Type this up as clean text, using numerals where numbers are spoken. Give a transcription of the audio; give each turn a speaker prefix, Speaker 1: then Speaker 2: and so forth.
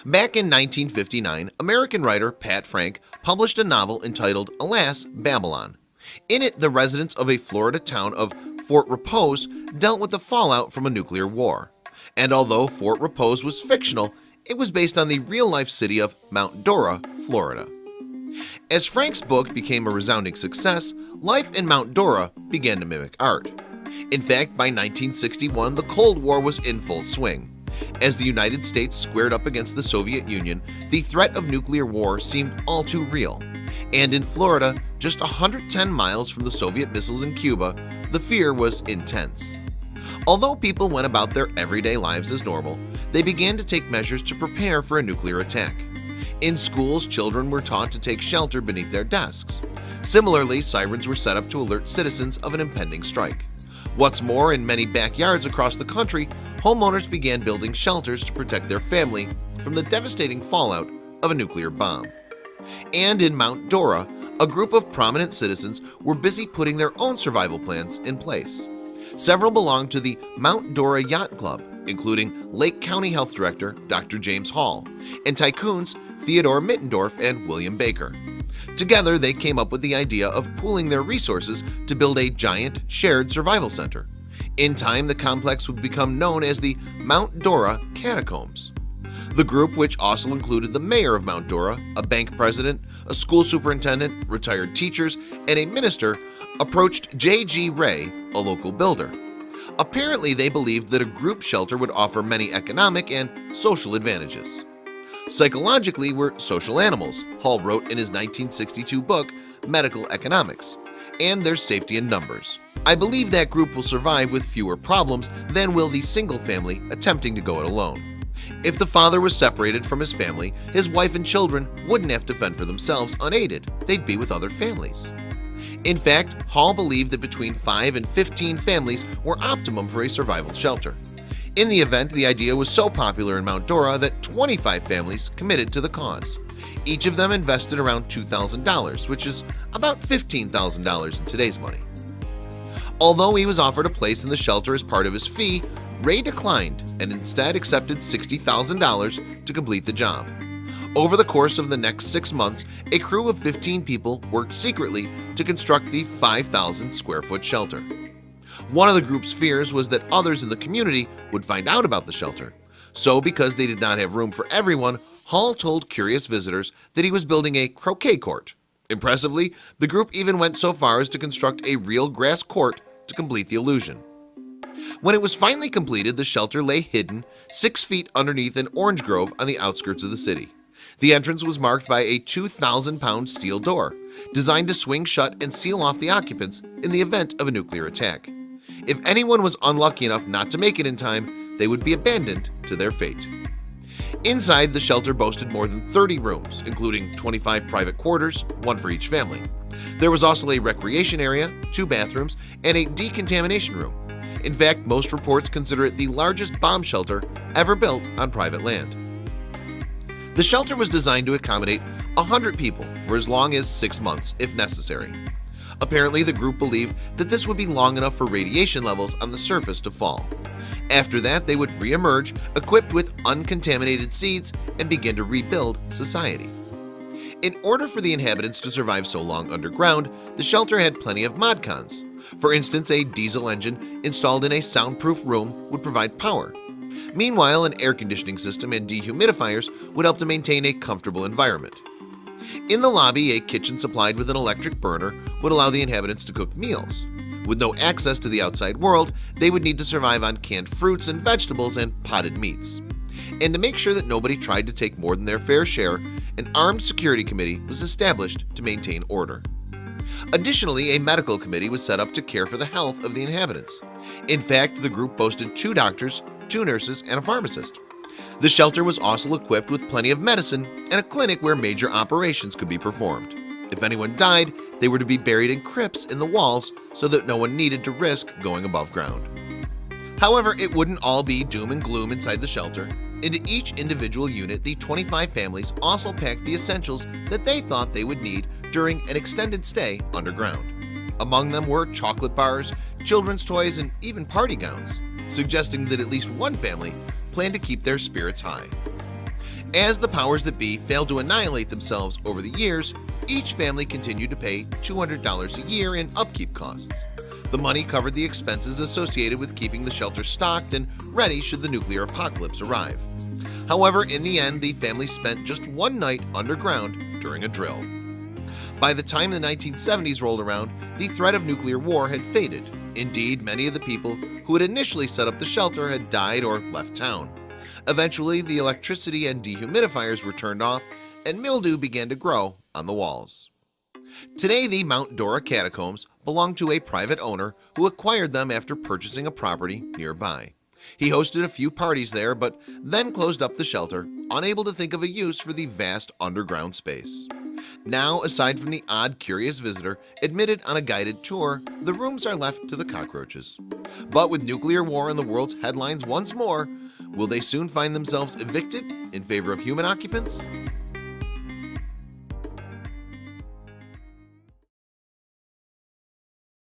Speaker 1: Back in 1959, American writer Pat Frank published a novel entitled Alas, Babylon. In it, the residents of a Florida town of Fort Repose dealt with the fallout from a nuclear war. And although Fort Repose was fictional, it was based on the real-life city of Mount Dora, Florida. As Frank's book became a resounding success, life in Mount Dora began to mimic art. In fact, by 1961, the Cold War was in full swing. As the United States squared up against the Soviet Union, the threat of nuclear war seemed all too real. And in Florida, just 110 miles from the Soviet missiles in Cuba, the fear was intense. Although people went about their everyday lives as normal, they began to take measures to prepare for a nuclear attack. In schools, children were taught to take shelter beneath their desks. Similarly, sirens were set up to alert citizens of an impending strike. What's more, in many backyards across the country, homeowners began building shelters to protect their family from the devastating fallout of a nuclear bomb. And in Mount Dora, a group of prominent citizens were busy putting their own survival plans in place. Several belonged to the Mount Dora Yacht Club, including Lake County Health Director Dr. James Hall and tycoons Theodore Mittendorf and William Baker. Together, they came up with the idea of pooling their resources to build a giant shared survival center. In time, the complex would become known as the Mount Dora Catacombs. The group, which also included the mayor of Mount Dora, a bank president, a school superintendent, retired teachers, and a minister, approached J.G. Ray, a local builder. Apparently, they believed that a group shelter would offer many economic and social advantages. Psychologically, we're social animals, Hall wrote in his 1962 book, Medical Economics, and there's safety in numbers. I believe that group will survive with fewer problems than will the single family attempting to go it alone. If the father was separated from his family, his wife and children wouldn't have to fend for themselves unaided. They'd be with other families. In fact, Hall believed that between 5 and 15 families were optimum for a survival shelter. In the event, the idea was so popular in Mount Dora that 25 families committed to the cause. Each of them invested around $2,000, which is about $15,000 in today's money. Although he was offered a place in the shelter as part of his fee, Ray declined and instead accepted $60,000 to complete the job. Over the course of the next 6 months, a crew of 15 people worked secretly to construct the 5,000 square foot shelter. One of the group's fears was that others in the community would find out about the shelter. So, because they did not have room for everyone, Hall told curious visitors that he was building a croquet court. Impressively, the group even went so far as to construct a real grass court to complete the illusion. When it was finally completed, the shelter lay hidden 6 feet underneath an orange grove on the outskirts of the city. The entrance was marked by a 2,000-pound steel door, designed to swing shut and seal off the occupants in the event of a nuclear attack. If anyone was unlucky enough not to make it in time, they would be abandoned to their fate. Inside, the shelter boasted more than 30 rooms, including 25 private quarters, one for each family. There was also a recreation area, 2 bathrooms, and a decontamination room. In fact, most reports consider it the largest bomb shelter ever built on private land. The shelter was designed to accommodate 100 people for as long as 6 months, if necessary. Apparently, the group believed that this would be long enough for radiation levels on the surface to fall. After that, they would re-emerge equipped with uncontaminated seeds and begin to rebuild society. In order for the inhabitants to survive so long underground, the shelter had plenty of mod cons. For instance, a diesel engine installed in a soundproof room would provide power. Meanwhile, an air conditioning system and dehumidifiers would help to maintain a comfortable environment. In the lobby, a kitchen supplied with an electric burner would allow the inhabitants to cook meals. With no access to the outside world, they would need to survive on canned fruits and vegetables and potted meats. And to make sure that nobody tried to take more than their fair share, an armed security committee was established to maintain order. Additionally, a medical committee was set up to care for the health of the inhabitants. In fact, the group boasted 2 doctors, 2 nurses, and a pharmacist. The shelter was also equipped with plenty of medicine and a clinic where major operations could be performed. If anyone died, they were to be buried in crypts in the walls so that no one needed to risk going above ground. However, it wouldn't all be doom and gloom inside the shelter. Into each individual unit, the 25 families also packed the essentials that they thought they would need during an extended stay underground. Among them were chocolate bars, children's toys, and even party gowns, suggesting that at least one family planned to keep their spirits high. As the powers that be failed to annihilate themselves over the years, each family continued to pay $200 a year in upkeep costs. The money covered the expenses associated with keeping the shelter stocked and ready should the nuclear apocalypse arrive. However, in the end, the family spent just one night underground during a drill. By the time the 1970s rolled around, the threat of nuclear war had faded. Indeed, many of the people who had initially set up the shelter had died or left town. Eventually, the electricity and dehumidifiers were turned off, and mildew began to grow on the walls. Today, the Mount Dora catacombs belong to a private owner who acquired them after purchasing a property nearby. He hosted a few parties there, but then closed up the shelter, unable to think of a use for the vast underground space. Now, aside from the odd, curious visitor admitted on a guided tour, the rooms are left to the cockroaches. But with nuclear war in the world's headlines once more, will they soon find themselves evicted in favor of human occupants?